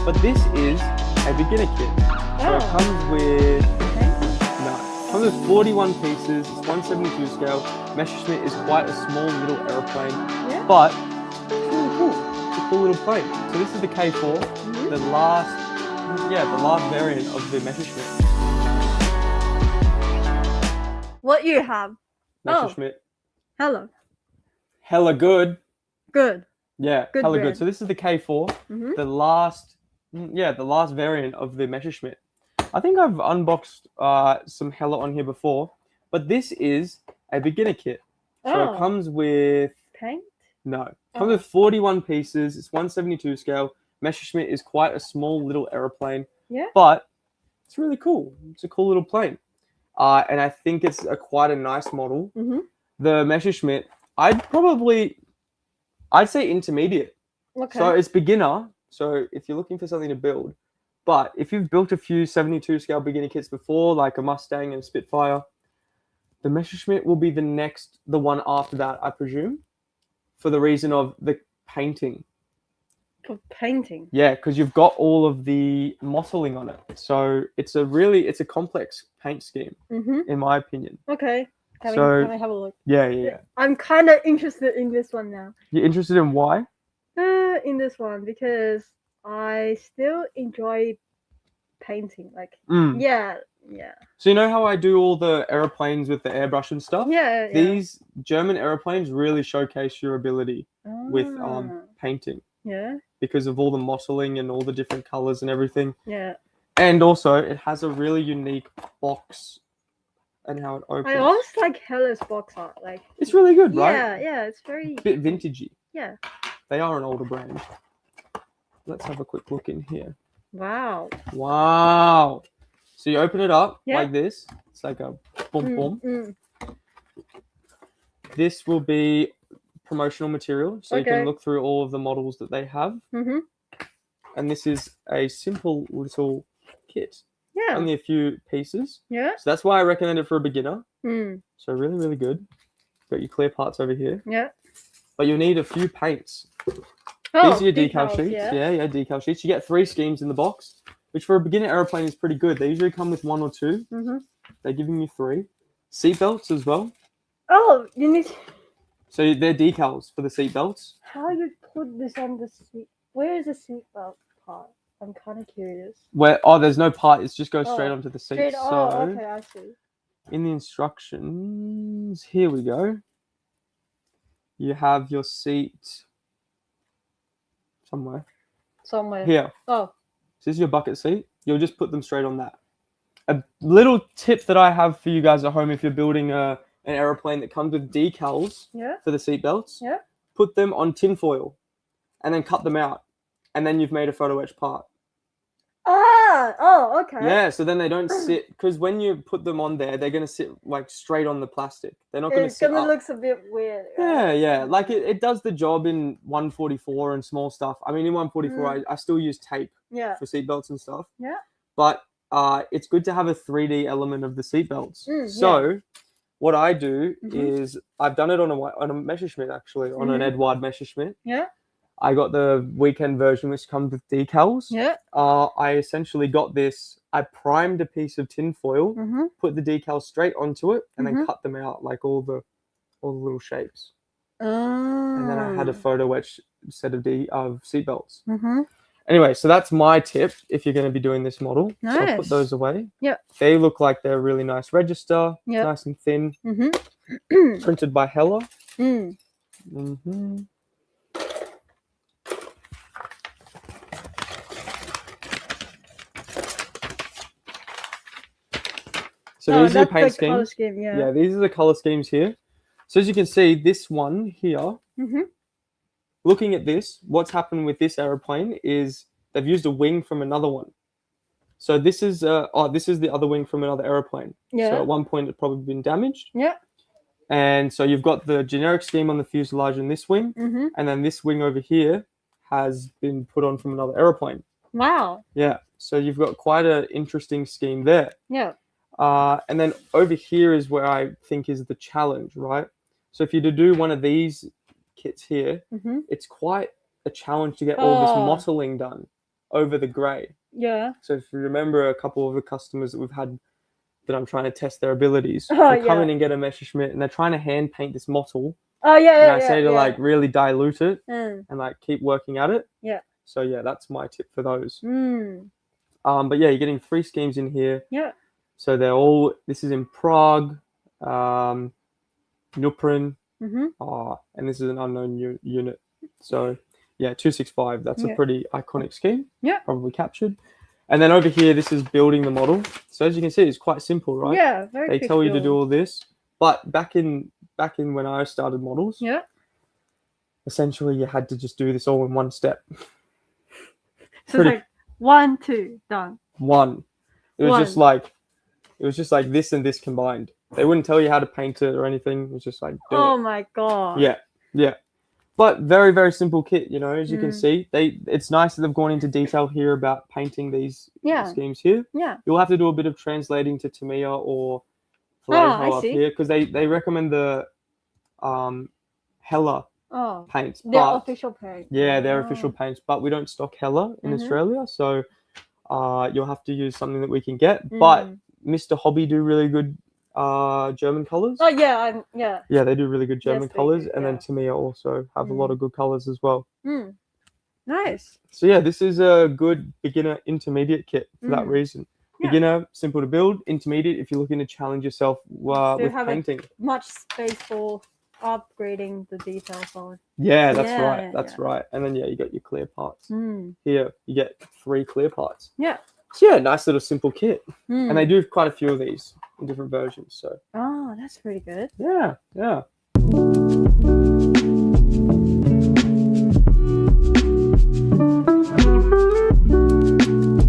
But this is a beginner kit. So it comes with, no, it comes with 41 pieces, it's 172 scale. Messerschmitt is quite a small little aeroplane, but it's really cool. It's a cool little plane. So this is the K-4, the last variant of the Messerschmitt. What you have? Messerschmitt. Hello. Hella good. Good. Yeah, Good hella brand. good. So this is the K4, the last variant of the Messerschmitt. I think I've unboxed some Hella on here before, but this is a beginner kit. So it comes with paint? No, it comes with 41 pieces. It's 172 scale. Messerschmitt is quite a small little aeroplane, but it's really cool. It's a cool little plane, and I think it's quite a nice model. The Messerschmitt, I'd say intermediate. Okay. So it's beginner. So if you're looking for something to build, but if you've built a few 72 scale beginner kits before, like a Mustang and Spitfire, the Messerschmitt will be the one after that, I presume, for the reason of the painting. For painting? Yeah, because you've got all of the mottling on it. So it's a complex paint scheme, in my opinion. Okay. Can I have a look? Yeah. I'm kind of interested in this one now. You're interested in why? In this one, because I still enjoy painting. Like, yeah. So you know how I do all the airplanes with the airbrush and stuff? Yeah. These German airplanes really showcase your ability with painting. Yeah. Because of all the mottling and all the different colors and everything. Yeah. And also, it has a really unique box and how it opens. I always like Hella's box art. Like, it's really good, right? Yeah. It's very a bit vintagey. Yeah. They are an older brand. Let's have a quick look in here. Wow. So you open it up like this. It's like a boom boom. This will be promotional material, so you can look through all of the models that they have. And this is a simple little kit. Yeah. Only a few pieces. Yeah. So that's why I recommend it for a beginner. So really, really good. Got your clear parts over here. Yeah. But you'll need a few paints. These are your decal sheets. Yeah, decal sheets. You get 3 schemes in the box, which for a beginner aeroplane is pretty good. They usually come with 1 or 2. They're giving you 3. Seat belts as well. Oh, you need. So they're decals for the seat belts. How you put this on the seat? Where is the seat belt part? I'm kind of curious. There's no part. It just goes straight onto the seat. Okay, I see. In the instructions, here we go. You have your seat somewhere. Here. Oh. So this is your bucket seat. You'll just put them straight on that. A little tip that I have for you guys at home, if you're building an aeroplane that comes with decals for the seat belts, put them on tin foil and then cut them out. And then you've made a photo etch part. Okay. Yeah, so then they don't sit, because when you put them on there, they're going to sit like straight on the plastic. They're not going to sit up. It looks a bit weird. Right? Yeah. Like it does the job in 144 and small stuff. I mean, in 144, I still use tape for seatbelts and stuff. Yeah. But it's good to have a 3D element of the seatbelts. So what I do is, I've done it on a Messerschmitt, actually, on an Edward Messerschmitt. Yeah. I got the weekend version, which comes with decals. Yeah. I essentially got this. I primed a piece of tin foil, put the decals straight onto it, and then cut them out, like all the little shapes. And then I had a photo etch set of seatbelts. Anyway, so that's my tip if you're going to be doing this model. Nice. So I'll put those away. Yep. They look like they're a really nice register, nice and thin. Printed by Hella. So these are the paint schemes. Yeah, these are the color schemes here. So as you can see, this one here, looking at this, what's happened with this aeroplane is they've used a wing from another one. So this is the other wing from another aeroplane. Yeah. So at one point it's probably been damaged. Yeah. And so you've got the generic scheme on the fuselage in this wing, and then this wing over here has been put on from another aeroplane. Wow. Yeah. So you've got quite an interesting scheme there. Yeah. And then over here is where I think is the challenge, right? So if you do one of these kits here, it's quite a challenge to get all this mottling done. over the grey. Yeah. So if you remember a couple of the customers that we've had that I'm trying to test their abilities, Oh, they come in and get a Messerschmitt and they're trying to hand paint this mottle. Oh yeah, and I say to like really dilute it and like keep working at it. Yeah. So yeah, that's my tip for those. Mm. But yeah, you're getting 3 schemes in here. Yeah. So they're all. This is in Prague, Nuprin, and this is an unknown unit. So yeah, 265. That's a pretty iconic scheme. Yeah. Probably captured. And then over here, this is building the model. So as you can see, it's quite simple, right? Yeah, very. They tell you to do all this, but back in when I started models, yeah, essentially you had to just do this all in one step. So it's like 1, 2, done. It was just like this and this combined. They wouldn't tell you how to paint it or anything. It was just like oh my god. Yeah. But very, very simple kit, you know, as you can see. It's nice that they've gone into detail here about painting these schemes here. Yeah. You'll have to do a bit of translating to Tamiya or Vallejo up here, because they recommend the Hella paints. Their official paint. Yeah, their official paints. But we don't stock Hella in Australia, so you'll have to use something that we can get. But Mr. Hobby do really good German colors. Oh yeah, yeah, they do really good German colors, and then Tamiya also have a lot of good colors as well. Nice. So yeah, this is a good beginner intermediate kit for that reason. Beginner, simple to build. Intermediate, if you're looking to challenge yourself with painting. Much space for upgrading the details on. Yeah, that's right. And then you got your clear parts. Here you get 3 clear parts. Yeah. So yeah, nice little simple kit. And they do have quite a few of these in different versions. So. Oh, that's pretty good. Yeah.